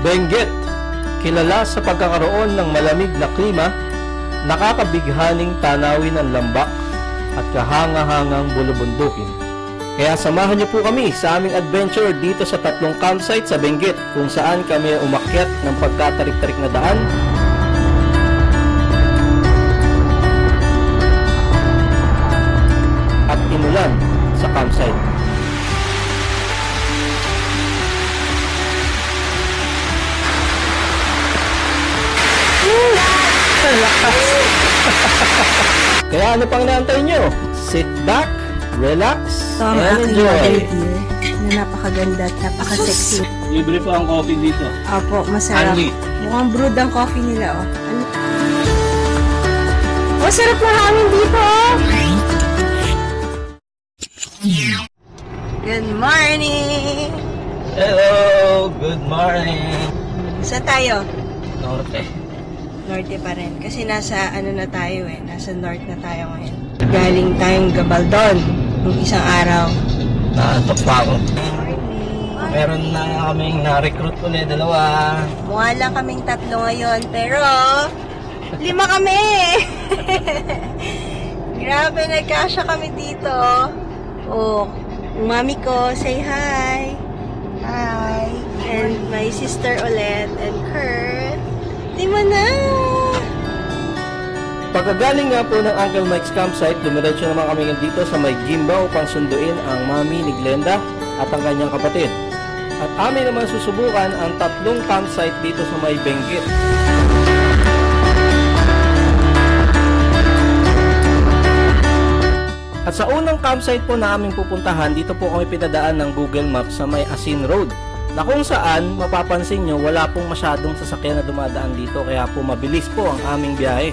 Benguet, kilala sa pagkakaroon ng malamig na klima, nakakabighaning tanawin ng lambak at kahanga-hangang bulubundukin. Kaya samahan niyo po kami sa aming adventure dito sa 3 campsite sa Benguet kung saan kami umakyat ng pagkatarik-tarik na daan at inulan sa campsite. Kaya ano pang inaantay nyo? Sit back, relax, Ito ang and aking enjoy. model dear na napakaganda at napaka-sexy. Libre po ang coffee dito. Opo, masarap. Honey. Mukhang brewed ang coffee nila, oh. Ano? Oh, sarap na hangin dito, oh! Good morning! Hello, good morning. Saan tayo? Norte. Norte pa rin. Kasi nasa ano na tayo eh. Nasa north na tayo ngayon. Galing tayong Gabaldon nung isang araw. Nakatok pa ako. Morning! Meron na kaming na-recruit ulit, 2. Mukha lang kaming 3 ngayon, pero 5 kami! Grabe, nagkasya kami dito. Oh, yung mami ko, say hi! Hi! And my sister ulit, and Kurt. Di mo na! Pagkagaling nga po ng Uncle Mike's campsite, dumiretso naman kami dito sa may Gimba upang sunduin ang mami ni Glenda at ang kanyang kapatid. At amin naman susubukan ang 3 campsite dito sa may Benguet. At sa unang campsite po na aming pupuntahan, dito po kami pinadaan ng Google Maps sa may Asin Road, na kung saan mapapansin nyo wala pong masyadong sasakyan na dumadaan dito, kaya po mabilis po ang aming biyahe.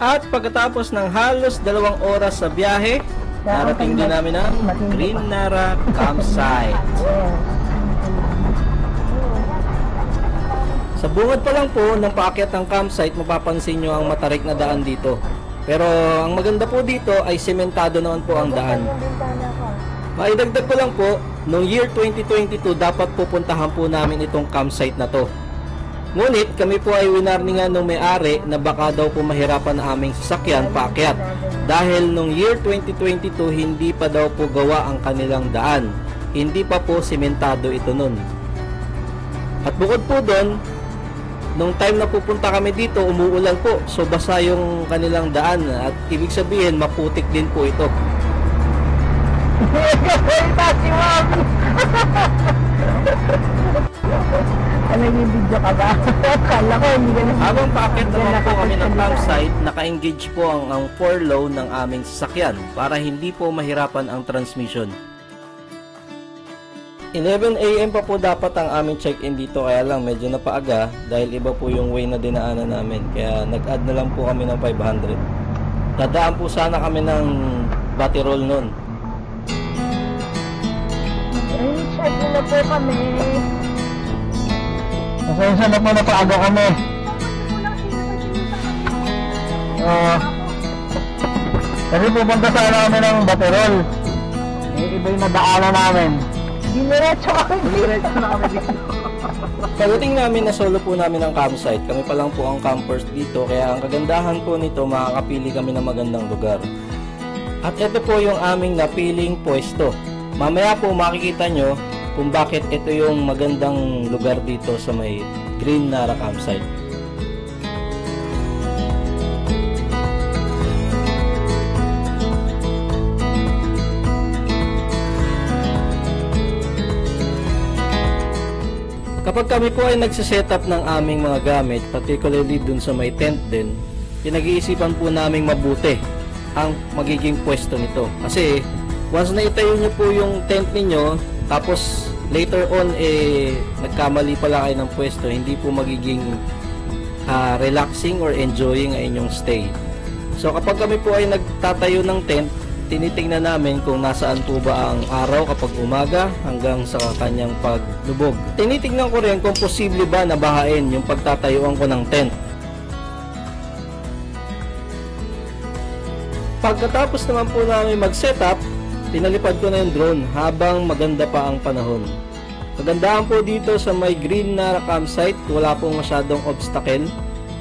At pagkatapos ng halos 2 oras sa biyahe, narating din namin ang Green Nara Campsite. Sa bungad pa lang po ng paakyat ng campsite, mapapansin nyo ang matarik na daan dito. Pero ang maganda po dito ay sementado naman po ang daan. Maidagdag ko lang po, noong year 2022 dapat pupuntahan po namin itong campsite na to. Ngunit kami po ay winarningan ng may-ari na baka daw po mahirapan ang aming sasakyan paakyat dahil nung year 2022 hindi pa daw po gawa ang kanilang daan. Hindi pa po sementado ito nun. At bukod po doon, nung time na pupunta kami dito, umuulan po. So basa yung kanilang daan at ibig sabihin maputik din po ito. Ano yung video ka ba? Kala ko, hindi ka na. Habang paakyat naman po kami ng campsite, naka-engage po ang 4-low ng aming sasakyan para hindi po mahirapan ang transmission. 11 AM pa po dapat ang aming check-in dito, kaya lang medyo napaaga dahil iba po yung way na dinaanan namin, kaya nag-add na lang po kami ng 500. Dadaan po sana kami ng Batirol nun. Ay, check-in na po kami. Pasensya na po na paaga kami. Kasi pupunta sana kami ng Baterol. Iba yung nadaanan namin. Diniretso kami. Diretso na kami dito. Pagdating namin na solo po namin ang campsite, kami pa lang po ang campers dito, kaya ang kagandahan po nito, makakapili kami ng magandang lugar. At ito po yung aming napiling pwesto. Mamaya po makikita nyo kung bakit ito yung magandang lugar dito sa may Green Nara Campsite. Kapag kami po ay nagsiset-up ng aming mga gamit, particularly dun sa may tent din, pinag-iisipan po naming mabuti ang magiging pwesto nito. Kasi once na itayo nyo po yung tent ninyo, tapos later on nagkamali pala kayo ng pwesto, hindi po magiging relaxing or enjoying ang inyong stay. So kapag kami po ay nagtatayo ng tent, tinitingnan namin kung nasaan po ba ang araw kapag umaga hanggang sa kanyang paglubog. Tinitingnan ko rin kung posible ba na bahain yung pagtatayuan ko ng tent. Pagkatapos naman po namin mag-setup, pinalipad ko na yung drone habang maganda pa ang panahon. Kagandahan po dito sa may green na campsite, wala pong masyadong obstacle,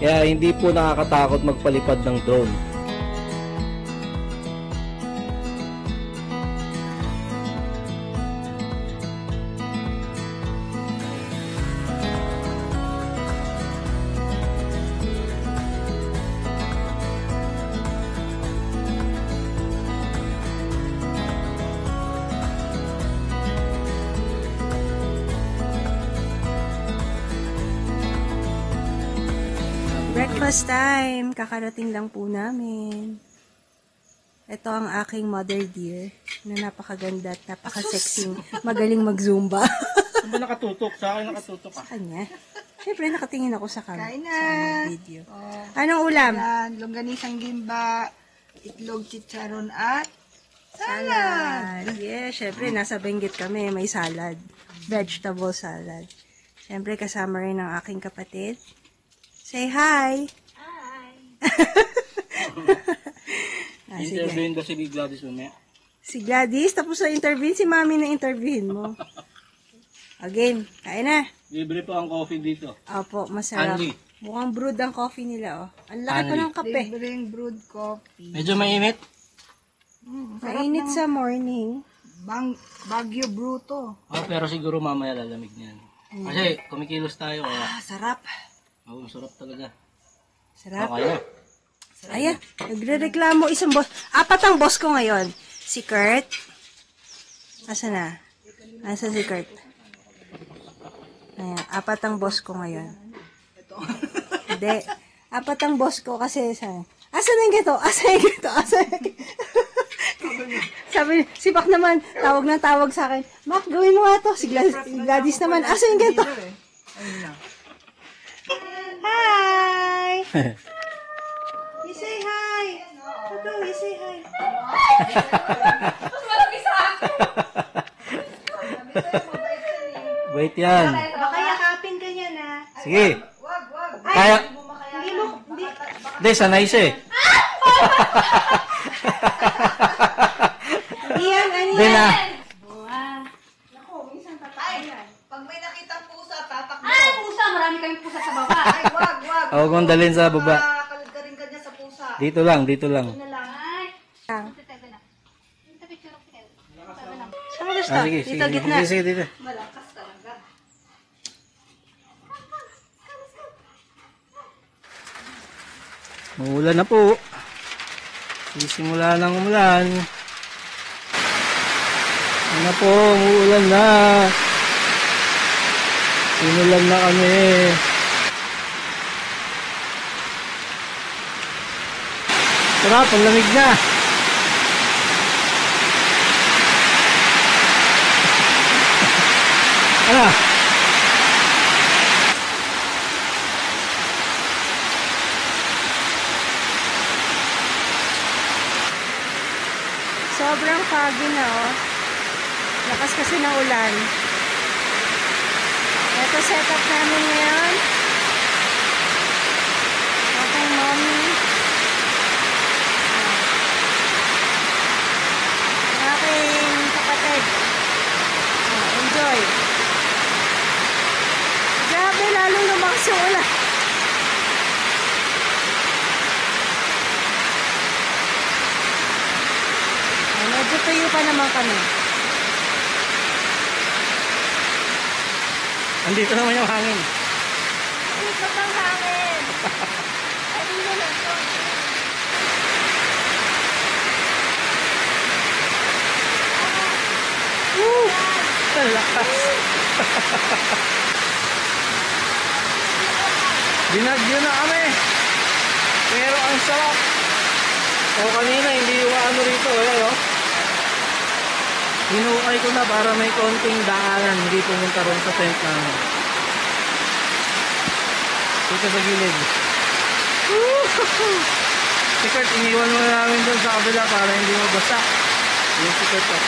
kaya hindi po nakakatakot magpalipad ng drone. Breakfast time! Kakarating lang po namin. Ito ang aking mother dear na napakaganda at napaka-sexy. Magaling mag-zumba. Saan ba nakatutok? Sa akin nakatutok Sa kanya. Siyempre, nakatingin ako sa Kain na. sa video. Oh, Anong ulam? yan, longganisang gimba, itlog, chicharon at salad. Yes, syempre, nasa Benguet kami. May salad. Vegetable salad. Syempre, kasama rin ang aking kapatid. Say hi! Sige. Interviewin kasi ni Gladys mamaya. Si Gladys, tapos na interviewin. Si Mami na interviewin mo. Again, kain na. Libre po ang coffee dito. Opo, masarap. Andy. Mukhang brewed ang coffee nila, oh. Ang laki pa Andy. ng kape. Libreng brewed coffee. Medyo mainit. Mainit sa morning. Baguio brew to. Oh, pero siguro mamaya lalamig niyan. Kasi kumikilos tayo. Sarap. Oh, sarap talaga. Sarap. Okay na. Ayan, nagre-reklamo isang boss. Apat ang boss ko ngayon. Si Kurt. Asa na? Asa si Kurt? Ayan, apat ang boss ko ngayon. Hindi. Apat ang boss ko kasi sa... Asa na yung gito? Asa yung gito? Asa yung gito? Sabi, si Bak naman, tawag na tawag sa akin. Mak, gawin mo nga to. Si Gladys naman, asa yung gito? Hi! You say hi! Ito, you say hi. Wait yan. Baka yakapin ka niya na. Sige. Kaya. Hindi mo, hindi. Hindi, sanay siya eh. Hindi yan, ano Hindi na. Pag may nakitang pusa, tatakbo. Ay, pusa! Marami kayong pusa sa baba. Ay, wag. Huwag mong dalhin sa baba. Kalagarin ka niya sa pusa. Dito lang, dito lang. Ay, lang. tatabi na. Tatabi, churok, tatabi na. Saan mo gusto? Sige, sige. Dito, gitna. Sige, sige, dito. Malakas talaga. Umuulan na po. Sisimula ng umulan. Ano na po, umuulan na. Sinulan na kami. Sarap, ang lamig na. Ano? Sobrang foggy na, oh. Lakas kasi ng ulan. Ito setup namin ngayon. Okay, mommy. Aking kapatid. Enjoy. Grabe, lalong lumakas yung ulan. Medyo tuyo pa naman kami. Andito naman yung hangin. Dito pang hangin. Ay, dito na ito. Ang lakas. Binagyo na kami. Pero ang sarap. O kanina, hindi rito, oh. Hinukay ko na para may konting daanan, hindi pumunta ron sa tent namin. Dito sa gilid. Si Kurt, iniwan mo namin doon sa kabila para hindi mabasa. Yung si Kurt, oh.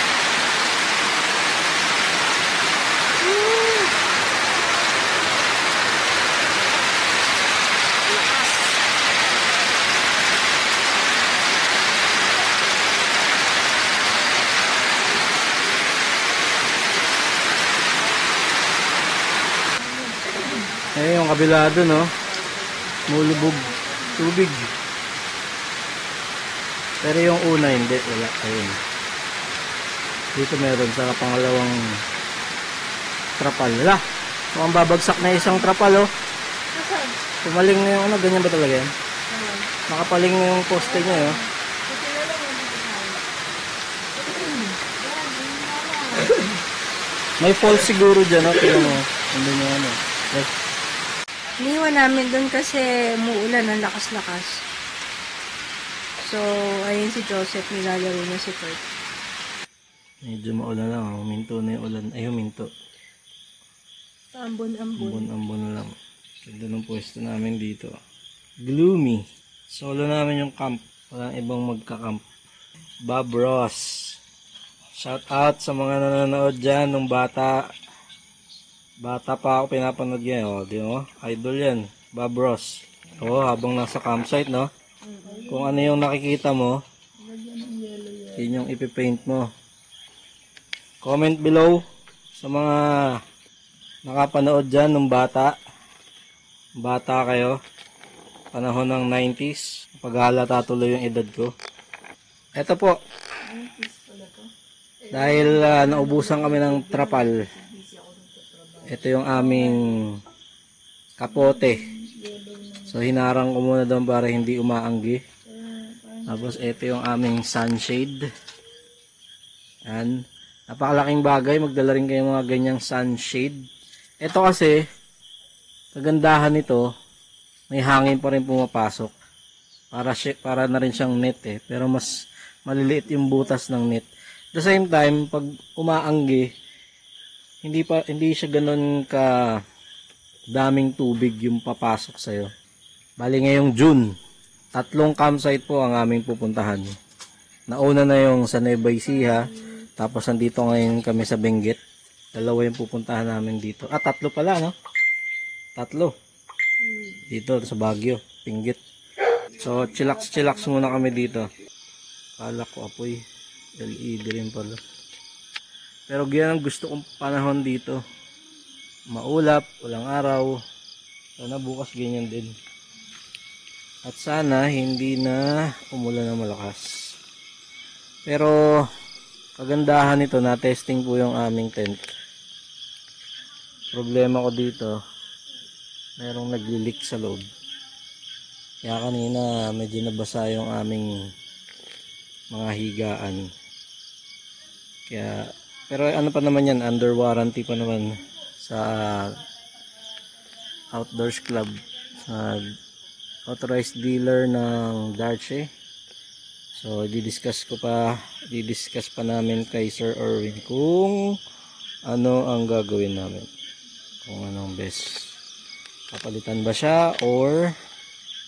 Eh, yung kabila doon, no? Mulubog. Tubig. Pero yung una, hindi. Wala. Ayun. Dito meron sa pangalawang trapal. Wala. Mukhang babagsak na isang trapal, oh. Pumaling na yung ano. Ganyan ba talaga yan? Nakapaling na yung poste niya, oh. May fault siguro dyan, oh. Tingnan mo. Nandun yung ano. Yes. Iniwan namin doon kasi umuulan ng lakas-lakas. So, ayun si Joseph, nilalaro na si Kurt. Medyo maulan lang. Huminto na yung ulan. Ay, huminto. Ambon-ambon. Ambon-ambon lang. Ganda ng pwesto namin dito. Gloomy. Solo namin yung camp. Walang ibang magka-camp. Bob Ross. Shout out sa mga nanonood dyan nung bata. Bata pa ako pinapanood yan. O, di mo? Idol yan. Bob Ross. O, habang nasa campsite, no? Kung ano yung nakikita mo, yun yung ipipaint mo. Comment below sa mga nakapanood dyan nung bata. Bata kayo. Panahon ng 90s. Paghalata tuloy yung edad ko. Eto po. Dahil naubusan kami ng trapal. Ito yung aming kapote. So hinarang ko muna doon para hindi umaanggi. Tapos ito yung aming sunshade. Yan. Napakalaking bagay. Magdala rin kayo mga ganyang sunshade. Ito kasi, kagandahan nito, may hangin pa rin pumapasok. Para na rin siyang net eh. Pero mas maliliit yung butas ng net. At the same time, pag umaanggi, hindi siya ganoon ka daming tubig yung papasok sa'yo. Bali ngayong June, 3 campsite po ang aming pupuntahan. Nauna na yung sa Nueva Ecija, tapos nandito ngayon kami sa Benguet. 2 yung pupuntahan namin dito. 3 pala, no? 3. Dito sa Baguio, Benguet. So, chillax muna kami dito. Kala ko apoy. LED rin pala. Pero ganyan ang gusto kong panahon dito. Maulap, walang araw. Sana bukas ganyan din. At sana hindi na umulan na malakas. Pero kagandahan nito, na-testing po yung aming tent. Problema ko dito, merong nagli-leak sa loob. Kaya kanina medyo nabasa yung aming mga higaan. Kaya pero ano pa naman yan, under warranty pa naman sa Outdoors Club, sa authorized dealer ng Darche. So didiscuss pa namin kay Sir Erwin kung ano ang gagawin namin, kung anong best, papalitan ba siya or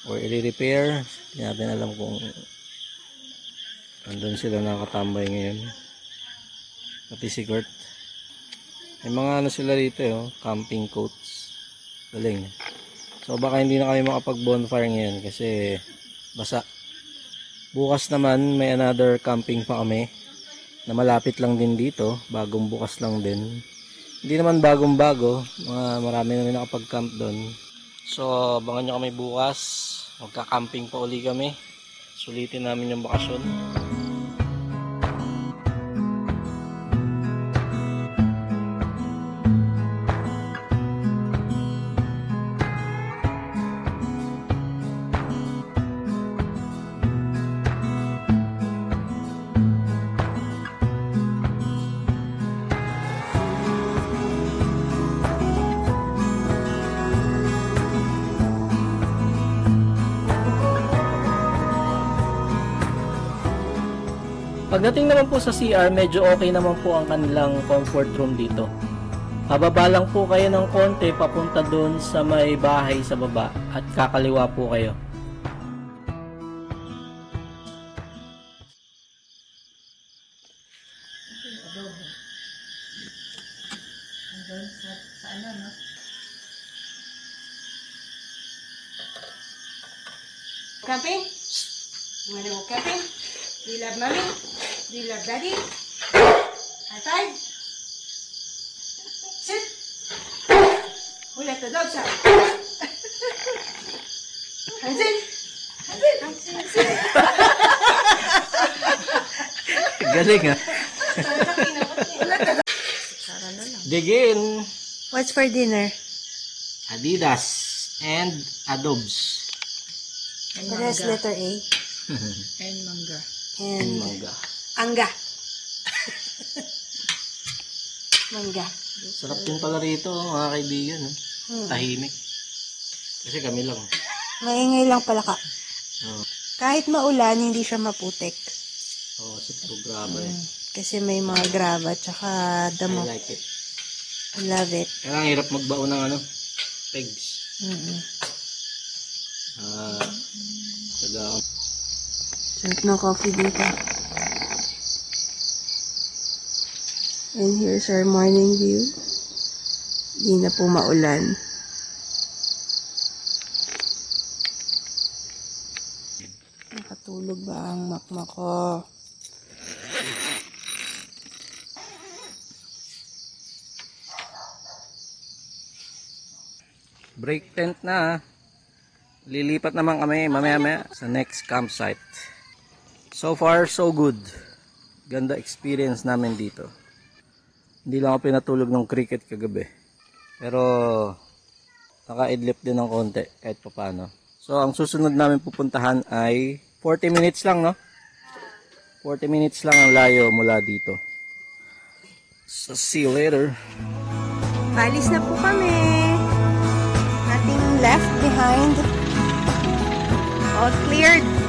i-repair. Hindi natin alam kung andun sila nakatambay ngayon. Pati si Kurt. May mga ano sila rito, camping coats. Galing. So baka hindi na kayo makapag bonfire ngayon kasi basa. Bukas naman may another camping pa kami na malapit lang din dito. Bagong bukas lang din. Hindi naman bagong bago. Marami na rin nakapag-camp doon. So abangan nyo kami bukas. Magka-camping pa uli kami. Sulitin namin yung bakasyon. Pagdating naman po sa CR, medyo okay naman po ang kanilang comfort room dito. Pababa lang po kayo ng konti papunta doon sa may bahay sa baba at kakaliwa po kayo. Camping? You wanna go camping? Do you love mommy? Do you love daddy? High five? Sit! Who let the dogs out? Hands in! Hands in! Galing ah. Dig in. What's for dinner? Adidas and Adobes. The rest letter A. And mangga. And Mangga. Angga. Mangga. Sarap din pala rito mga kaibigan. Tahimik. Kasi kami lang. Maingay lang pala ka. Oh. Kahit maulan, hindi siya maputik. Oh, kasi puro graba eh. Kasi may mga graba tsaka I damo. like it. I love it. Kaya ang hirap magbaon ng ano, pegs. Taga Sarap ng coffee dito. And here's our morning view. Di na po maulan. Nakatulog ba ang makma ko? break tent na. Lilipat naman kami mamaya sa next campsite. So far, so good. Ganda experience namin dito. Hindi lang ako pinatulog ng cricket kagabi. Pero naka-idlip din ng konti kahit paano. So ang susunod namin pupuntahan ay 40 minutes lang, no? 40 minutes lang ang layo mula dito. So see you later. Alis na po kami. Nothing left behind. All cleared.